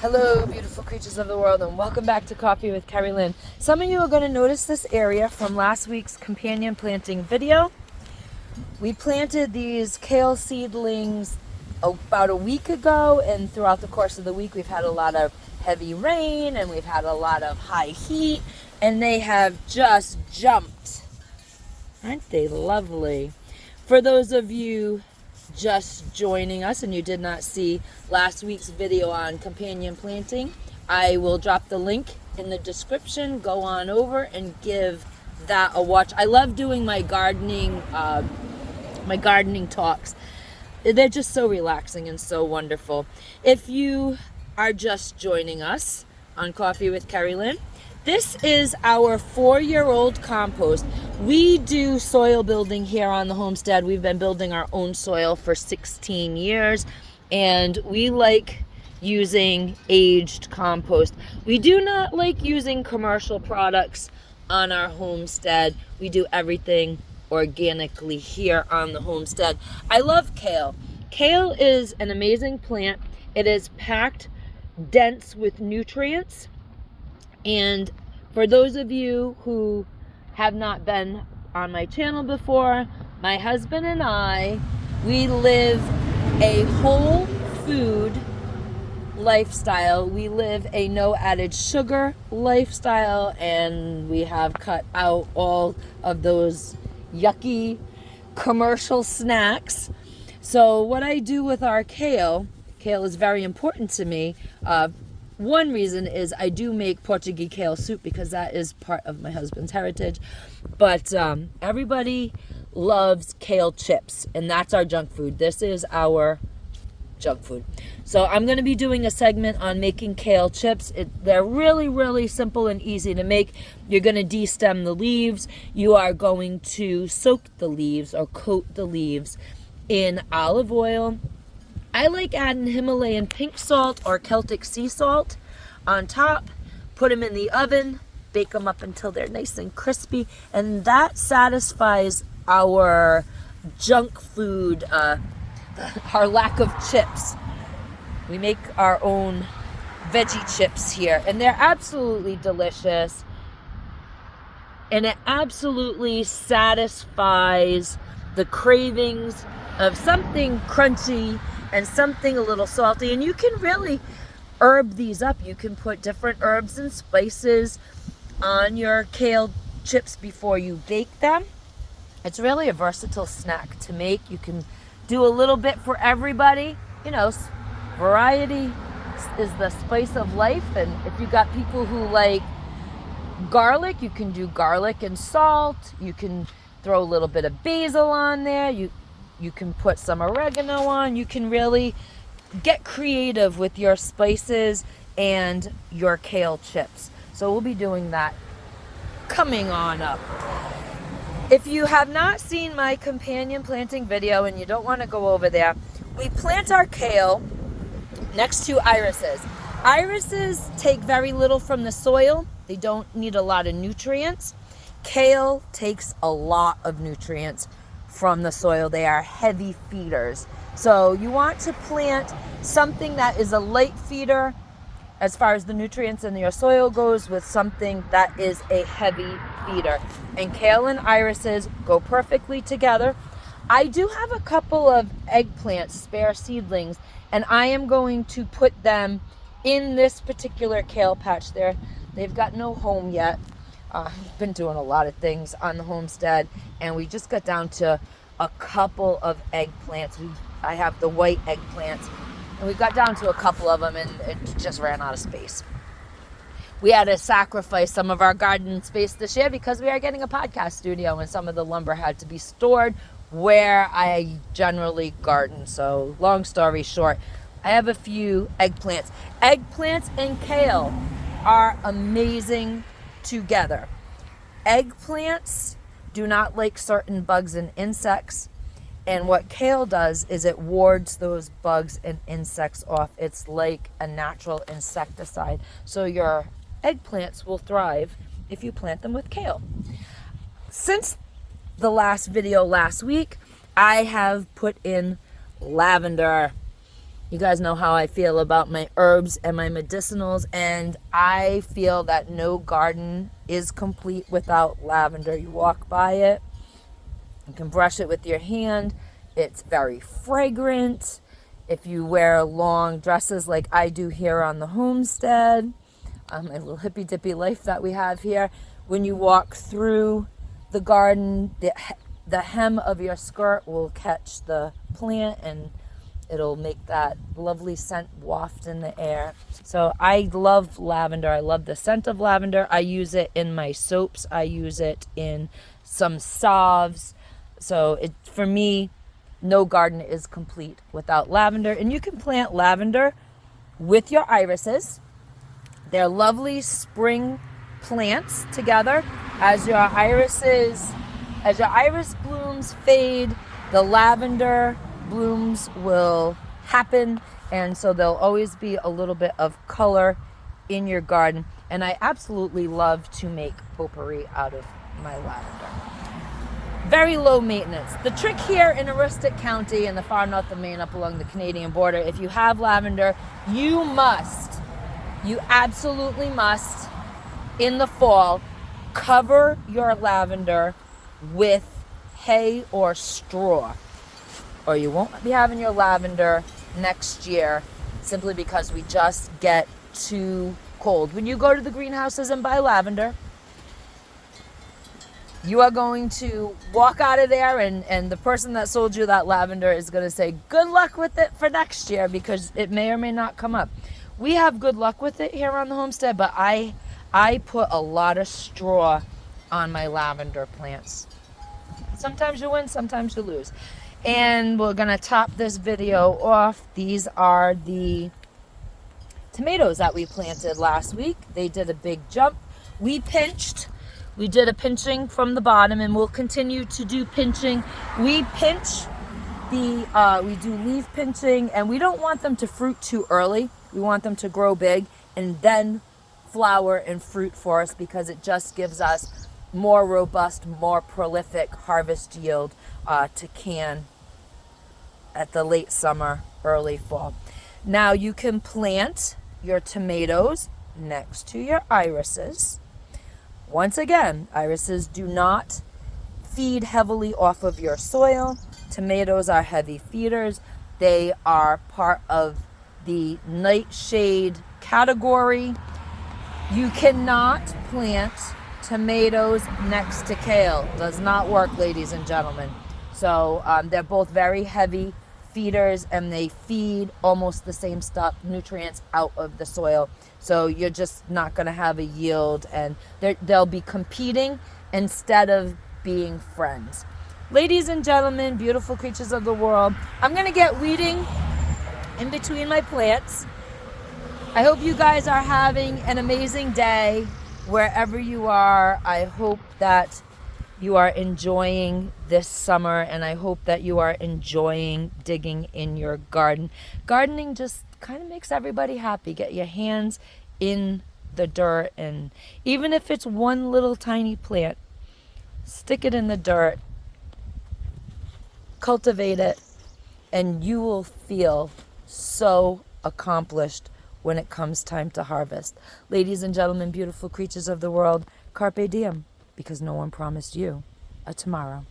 Hello, beautiful creatures of the world, and welcome back to Coffee with Kerri-Lynn. Some of you are going to notice this area from last week's companion planting video. We planted these kale seedlings about a week ago, and throughout the course of the week we've had a lot of heavy rain and we've had a lot of high heat, and they have just jumped. Aren't they lovely? For those of you just joining us and you did not see last week's video on companion planting, I will drop the link in the description. Go on over and give that a watch. I love doing my gardening talks. They're just so relaxing and so wonderful. If you are just joining us on Coffee with Kerri-Lynn, this is our 4-year-old compost. We do soil building here on the homestead. We've been building our own soil for 16 years, and we like using aged compost. We do not like using commercial products on our homestead. We do everything organically here on the homestead. I love kale. Kale is an amazing plant. It is packed dense with nutrients. And for those of you who have not been on my channel before, my husband and I, we live a whole food lifestyle. We live a no added sugar lifestyle, and we have cut out all of those yucky commercial snacks. So what I do with our kale is very important to me. One reason is I do make Portuguese kale soup because that is part of my husband's heritage. But everybody loves kale chips, and that's our junk food. This is our junk food. So I'm going to be doing a segment on making kale chips. They're really, really simple and easy to make. You're going to de-stem the leaves. You are going to soak the leaves or coat the leaves in olive oil. I like adding Himalayan pink salt or Celtic sea salt on top. Put them in the oven, bake them up until they're nice and crispy, and that satisfies our junk food, our lack of chips. We make our own veggie chips here, and they're absolutely delicious, and it absolutely satisfies the cravings of something crunchy and something a little salty. And you can really herb these up. You can put different herbs and spices on your kale chips before you bake them. It's really a versatile snack to make. You can do a little bit for everybody. You know, variety is the spice of life. And if you got people who like garlic, you can do garlic and salt. You can throw a little bit of basil on there. You can put some oregano on. You can really get creative with your spices and your kale chips. So we'll be doing that coming on up. If you have not seen my companion planting video and you don't want to go over there, we plant our kale next to irises. Irises take very little from the soil. They don't need a lot of nutrients. Kale takes a lot of nutrients from the soil. They are heavy feeders. So you want to plant something that is a light feeder as far as the nutrients in your soil goes with something that is a heavy feeder. And kale and irises go perfectly together. I do have a couple of eggplants, spare seedlings, and I am going to put them in this particular kale patch there. They've got no home yet. I've been doing a lot of things on the homestead, and we just got down to a couple of eggplants. I have the white eggplants, and we got down to a couple of them, and it just ran out of space. We had to sacrifice some of our garden space this year because we are getting a podcast studio, and some of the lumber had to be stored where I generally garden. So long story short, I have a few eggplants. Eggplants and kale are amazing together. Eggplants do not like certain bugs and insects, and what kale does is it wards those bugs and insects off. It's like a natural insecticide. So your eggplants will thrive if you plant them with kale. Since the last video last week, I have put in lavender. You guys know how I feel about my herbs and my medicinals, and I feel that no garden is complete without lavender. You walk by it, you can brush it with your hand. It's very fragrant. If you wear long dresses like I do here on the homestead, a little hippy dippy life that we have here, when you walk through the garden, the hem of your skirt will catch the plant and it'll make that lovely scent waft in the air. So I love lavender. I love the scent of lavender. I use it in my soaps. I use it in some salves. So for me, no garden is complete without lavender. And you can plant lavender with your irises. They're lovely spring plants together. As your iris blooms fade, the lavender blooms will happen, and so there'll always be a little bit of color in your garden. And I absolutely love to make potpourri out of my lavender. Very low maintenance. The trick here in Aroostook County in the far north of Maine up along the Canadian border, if you have lavender, you absolutely must, in the fall, cover your lavender with hay or straw, or you won't be having your lavender next year, simply because we just get too cold. When you go to the greenhouses and buy lavender, you are going to walk out of there and the person that sold you that lavender is going to say, good luck with it for next year, because it may or may not come up. We have good luck with it here on the homestead, but I put a lot of straw on my lavender plants. Sometimes you win, sometimes you lose. And we're going to top this video off. These are the tomatoes that we planted last week. They did a big jump. We did a pinching from the bottom, and we'll continue to do pinching. We do leaf pinching, and we don't want them to fruit too early. We want them to grow big and then flower and fruit for us, because it just gives us more robust, more prolific harvest yield to can at the late summer, early fall. Now you can plant your tomatoes next to your irises. Once again, irises do not feed heavily off of your soil. Tomatoes are heavy feeders. They are part of the nightshade category. You cannot plant tomatoes next to kale. Does not work, ladies and gentlemen. So they're both very heavy feeders, and they feed almost the same stuff, nutrients, out of the soil. So you're just not going to have a yield, and they'll be competing instead of being friends. Ladies and gentlemen, beautiful creatures of the world, I'm going to get weeding in between my plants. I hope you guys are having an amazing day wherever you are. I hope that you are enjoying this summer, and I hope that you are enjoying digging in your garden. Gardening just kind of makes everybody happy. Get your hands in the dirt, and even if it's one little tiny plant, stick it in the dirt, cultivate it, and you will feel so accomplished when it comes time to harvest. Ladies and gentlemen, beautiful creatures of the world, Carpe Diem, because no one promised you a tomorrow.